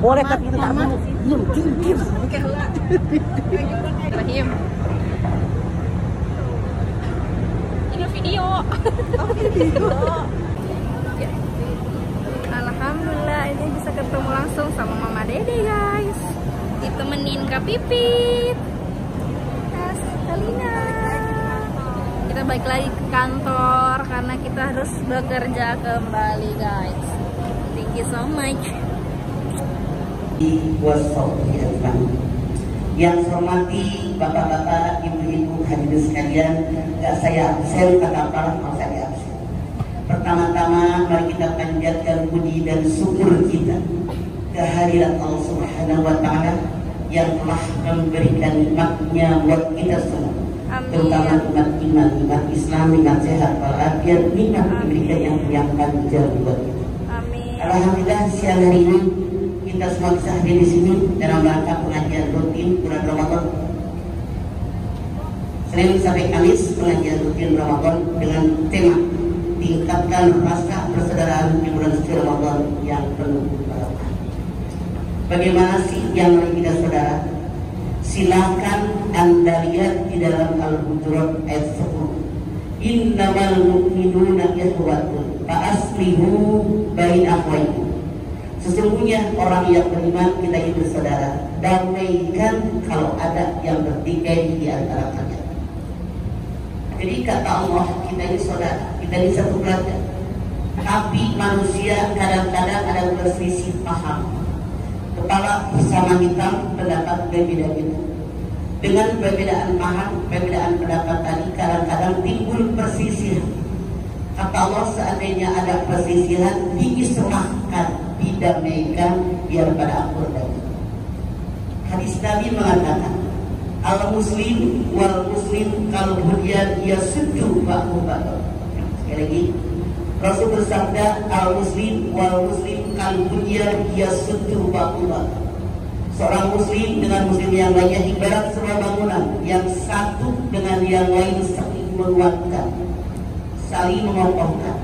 Boleh tapi itu tak mau. Diam. Rahim. Ini video. Alhamdulillah ini bisa ketemu langsung sama Mama Dede guys. Ditemenin Kak Pipit. Kalina. Kita balik lagi ke kantor karena kita harus bekerja kembali guys. Thank you so much. Yang saya hormati bapak-bapak, ibu-ibu hadirin sekalian, saya absen kata para mau saya absen. Pertama-tama mari kita panjatkan puji dan syukur kita kehadirat Allah Subhanahu wa taala yang telah memberikan nikmat-Nya buat kita semua. Terutama umat iman, umat Islam, umat sehat walafiat, nikmat diberikan yang panjang buat kita. Alhamdulillah siang hari ini kita semua bisa hadir di sini dalam rangka pengajian rutin bulan Ramadan. Senin sampai Kamis pengajian rutin Ramadan dengan tema tingkatkan rasa persaudaraan di bulan suci Ramadan yang penuh barokah. Bagaimana sih yang mari kita saudara? Silakan Anda lihat di dalam Al-Hujurat ayat 10. Innamal mu'minuna ikhwatun fa aslihu baina akhawaykum. Sesungguhnya orang yang beriman kita itu saudara, damaikan kalau ada yang bertikai di antara kalian. Jadi kata Allah, kita ini saudara, kita ini satu keluarga. Tapi manusia kadang-kadang ada berselisih paham. Kepala bersama hitam, pendapat berbeda-beda. Dengan perbedaan paham, perbedaan pendapat tadi kadang-kadang timbul perselisihan. Kata Allah, seandainya ada perselisihan, diislamkan, didamaikan, biar pada akur dan hadis Nabi mengatakan, al-muslim wal muslim kal bunyan yasuddu ba'dahu ba'd. Sekali lagi, Rasul bersabda, al-muslim wal muslim kal bunyan yasuddu ba'dahu ba'd. Seorang muslim dengan muslim yang lainnya ibarat sebuah bangunan yang satu dengan yang lain saling menguatkan, saling mengokohkan.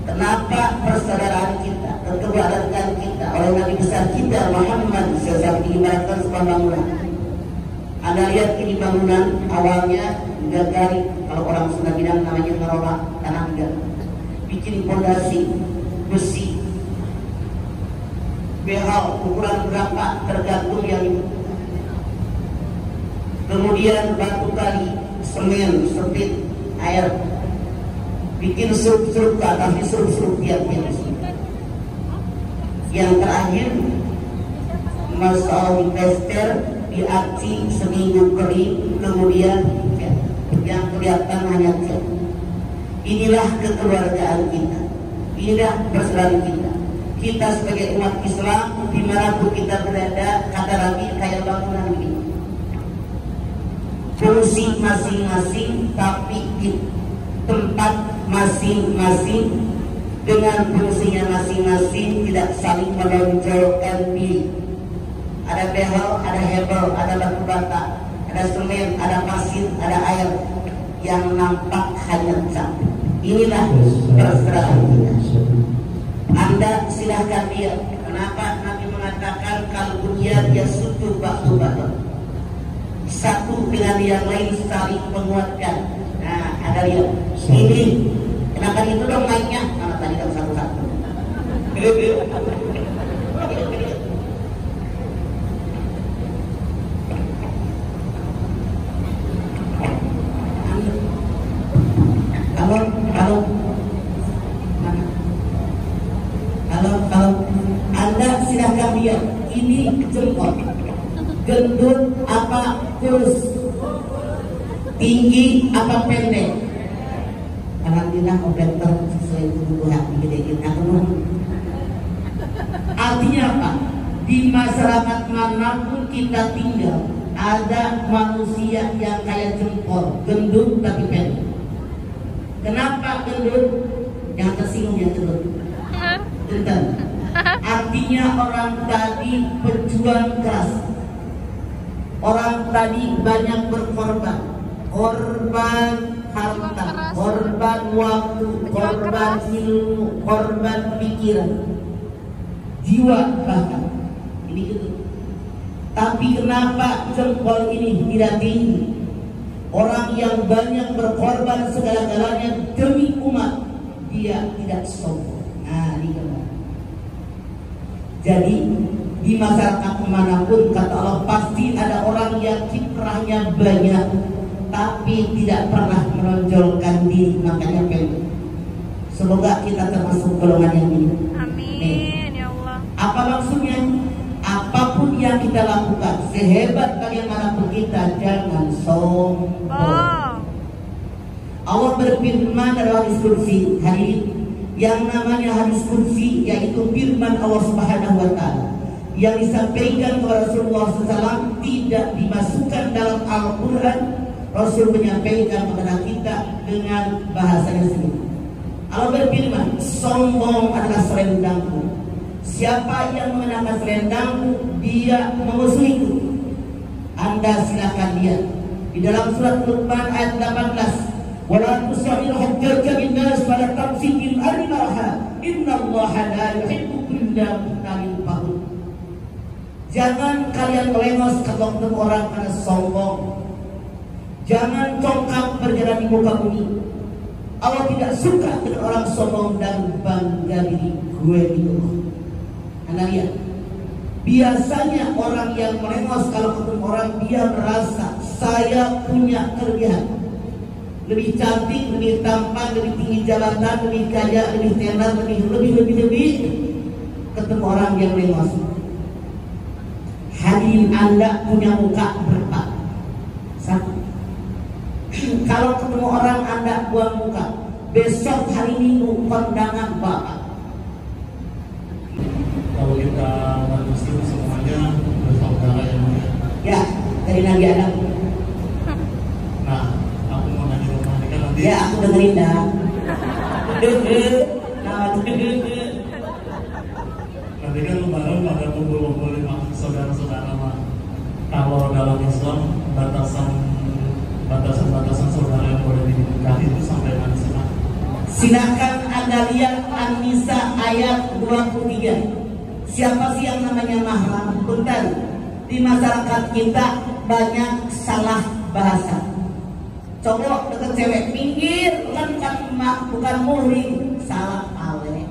Kenapa persaudaraan kita, kekeluargaan kita oleh Nabi besar kita Muhammad SAW diibaratkan sebuah bangunan? Anda lihat ini bangunan awalnya gagali, kalau orang Sunda bilang namanya ngerola tanah liat, bikin pondasi besi, behal ukuran berapa tergantung yang itu. Kemudian batu kali, semen, sepit, air, bikin surup-surup ke atas, disurup-surup tiap-tiap. Yang terakhir masalah investor diaci seminggu kering, kemudian yang kelihatan hanya cat. Inilah kekeluargaan kita, inilah persaudaraan kita. Kita sebagai umat Islam dimanapun kita berada, kata Nabi kayak bangunan ini, fungsi masing-masing tapi di tempat masing-masing dengan fungsinya masing-masing, tidak saling menonjolkan diri. Ada behel, ada hebel, ada batu bata, ada semen, ada pasir, ada air, yang nampak hanya cat. Inilah persaudaraan kita. Anda silahkan lihat kenapa Nabi mengatakan kalau bunyan yasuddu ba'dahu ba'd. Satu dengan yang lain saling menguatkan. Nah, ada lihat ini. Kenapa itu dong naiknya? Karena tadi kan satu-satu. Kalau Anda silahkan lihat ini jempol, gendut apa kurus, tinggi apa pendek. Alhamdulillah operator sesuai kebutuhan gede-gede. Artinya apa? Di masyarakat manapun kita tinggal, ada manusia yang kayak jempol, gendut tapi pendek. Kenapa gendut? Jangan tersinggung ya gendut. Bentar. Artinya orang tadi pejuang keras. Orang tadi banyak berkorban. Korban harta, korban waktu, korban ilmu, korban pikiran, jiwa bahkan. Begitu. Tapi kenapa jempol ini tidak tinggi? Orang yang banyak berkorban segala-galanya demi umat, dia tidak sombong. Nah, ini kan. Jadi di masyarakat kemanapun kata Allah pasti ada orang yang kiprahnya banyak tapi tidak pernah menonjolkan diri, makanya pendek. Semoga kita termasuk golongan yang ini. Amin ya Allah. Apa maksudnya? Apapun yang kita lakukan, sehebat bagaimanapun kita, jangan sombong. Allah berfirman dalam hadis kursi, yang namanya hadis kursi yaitu firman Allah Subhanahu wa taala yang disampaikan kepada Rasulullah SAW, tidak dimasukkan dalam Al-Quran. Rasul menyampaikan kepada kita dengan bahasanya sendiri. Allah berfirman, sombong adalah selendangku. Siapa yang mengenakan selendangku, dia memusuhiku. Anda silakan lihat di dalam surat Luqman ayat 18. Wala tusa'ir hajjaka binnas wala tamsikil ardi maraha innallaha la yuhibbu kulla mukhtalin fakhur. Jangan kalian melengos kalau ketemu orang karena sombong. Jangan congkak berjalan di muka bumi. Allah tidak suka dengan orang sombong dan bangga diri. Gue itu. Anda lihat, biasanya orang yang melengos kalau ketemu orang, dia merasa saya punya kelebihan, lebih cantik, lebih tampan, lebih tinggi jabatan, lebih kaya, lebih tenar, lebih. Ketemu orang yang melengos. Hadirin, Anda punya muka berapa? Satu. Kalau ketemu orang Anda buang muka, besok hari Minggu kondangan Bapak. Kalau kita umat muslim semuanya bersaudara yang mulia. Ya, dari Nabi Adam. Nah, aku mau nanya rumah ini kan nanti. Ya, aku dengerin dah. Nanti kan lebaran pada kumpul-kumpul saudara-saudara mah. Kalau dalam Islam batasan saudara yang boleh dinikahi itu sampai mana sih, Pak? Silakan Anda lihat An-Nisa ayat 23. Siapa sih yang namanya mahram? Bentar, di masyarakat kita banyak salah bahasa. Cowok deket cewek, minggir, kan mak, bukan muhrim. Salah ale.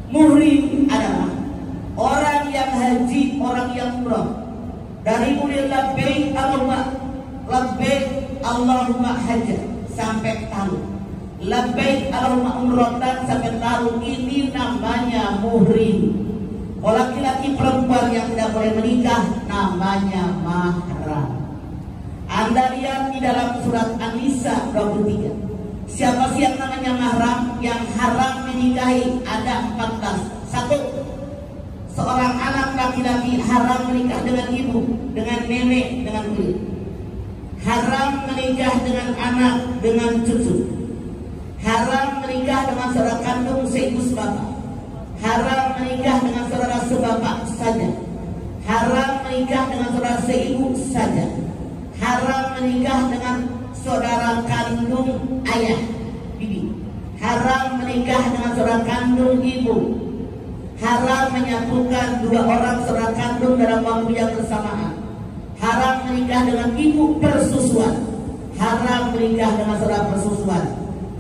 Muhrim adalah orang yang haji, orang yang umrah. Dari mulai labbaik Allahumma hajjah sampai tahun. Labbaik Allahumma umratan sampai tahun, ini namanya muhrim. Kalau laki-laki perempuan yang tidak boleh menikah namanya mahram. Anda lihat di dalam surat An-Nisa 23. Siapa sih yang namanya mahram? Yang haram menikahi ada 14. Satu, seorang anak laki-laki haram menikah dengan ibu, dengan nenek, dengan kulit. Haram menikah dengan anak, dengan cucu. Haram menikah dengan saudara kandung seibu sebapak. Haram menikah dengan saudara sebapak saja. Haram menikah dengan saudara seibu saja. Haram menikah dengan saudara kandung ayah, bibi. Haram menikah dengan saudara kandung ibu. Haram menyatukan dua orang saudara kandung dalam waktu yang bersamaan. Haram menikah dengan ibu persusuan. Haram menikah dengan saudara persusuan.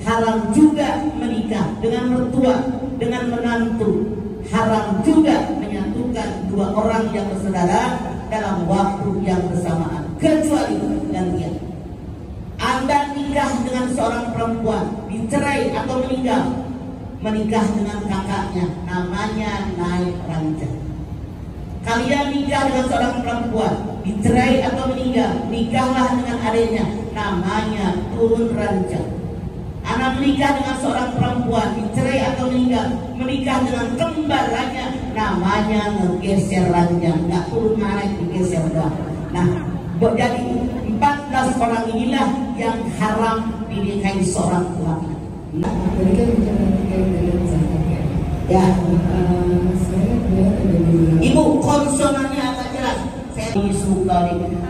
Haram juga menikah dengan mertua, dengan menantu. Haram juga menyatukan dua orang yang bersaudara dalam waktu yang bersamaan, kecuali gantian. Anda nikah dengan seorang perempuan, dicerai atau meninggal, menikah dengan kakaknya, namanya naik ranjang. Kalian nikah dengan seorang perempuan, dicerai atau meninggal, nikahlah dengan adiknya, namanya turun ranjang. Anak menikah dengan seorang perempuan, dicerai atau meninggal, menikah dengan kembarannya, namanya ngegeser ranjang. Nggak turun naik, digeser doang. Nah, jadi 14 orang inilah yang haram dinikahi seorang laki. Nah, tadi kan bicara dari zakat ya. Ya. Saya lihat ada di Ibu, konsonannya agak jelas.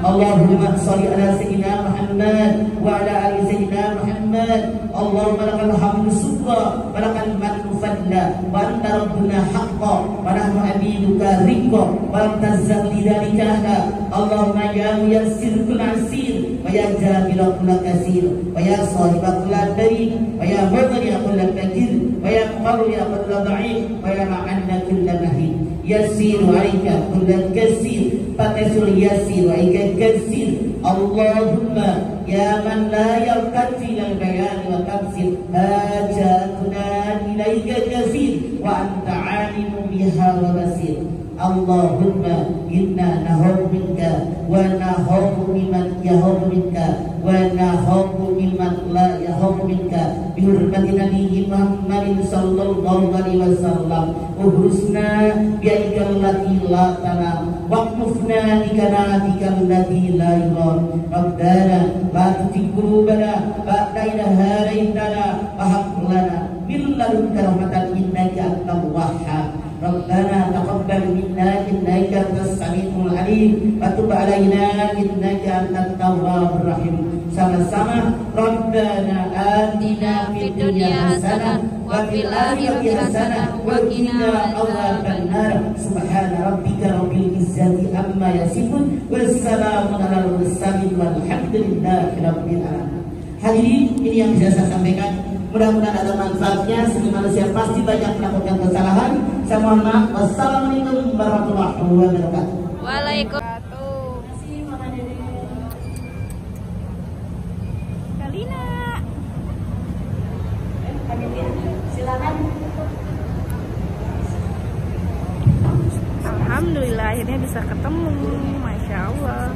Allahumma sholli ala sayyidina Muhammad wa ala ali sayyidina Muhammad. Allahumma lakal hamdu syukra wa lakal madhu fadla wa anta rabbuna haqqan wa nahnu abiduka riqqa wa lam tazzal lidzalika. Allahumma ya muyassir kull asir wa ya jabila kull kasir wa ya sahiba kull dari wa ya mughni kull kadir wa ya qarri kull dha'if wa ya ma'anna kull mahid. Yassir alayka kull kasir fatasul yassir alayka kasir. Allahumma ya man la yarqati lil bayan wa tafsir hajatuna ilaika kasir wa anta alimu biha wa basir. Allahumma inna nahubu minka wa nahubu mimman yahubu minka wa nahubu mimman la yahubu minka bi hurmati nabiyyi Muhammadin sallallahu alaihi wasallam. Uhrusna bi aikal lati la tanam waqfna bi kanatikal lati la yuram. Rabbana la tuzigh qulubana ba'da idh hadaytana wa hab lana min ladunka rahmatan innaka antal wahhab. Rabbana taqabbal minna innaka antas samiul alim wa tub alaina innaka antat tawwabur rahim. Sama-sama. Rabbana atina fid dunya hasanah wa fil akhirati hasanah wa qina adzabannar. Subhana rabbika rabbil izzati amma yasifun wa salamun alal mursalin walhamdulillahi rabbil alamin. Hadirin, ini yang bisa saya sampaikan. Mudah-mudahan ada manfaatnya. Setiap manusia pasti banyak melakukan kesalahan. Saya mohon maaf. Wassalamualaikum warahmatullahi wabarakatuh. Waalaikumsalam. Kalina. Silakan. Alhamdulillah akhirnya bisa ketemu. Masya Allah.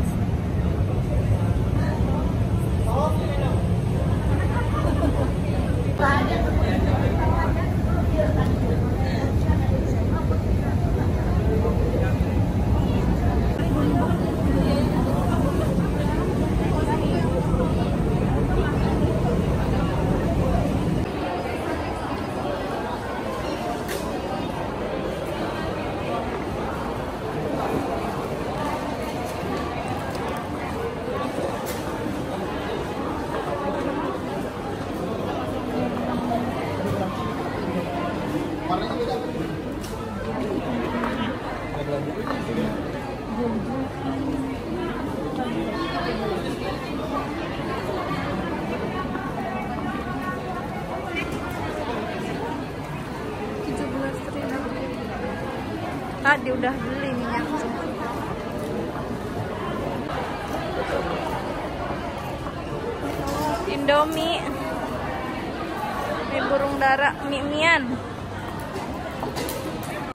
Tadi udah beli minyak. Indomie, mie burung dara, mie-mian.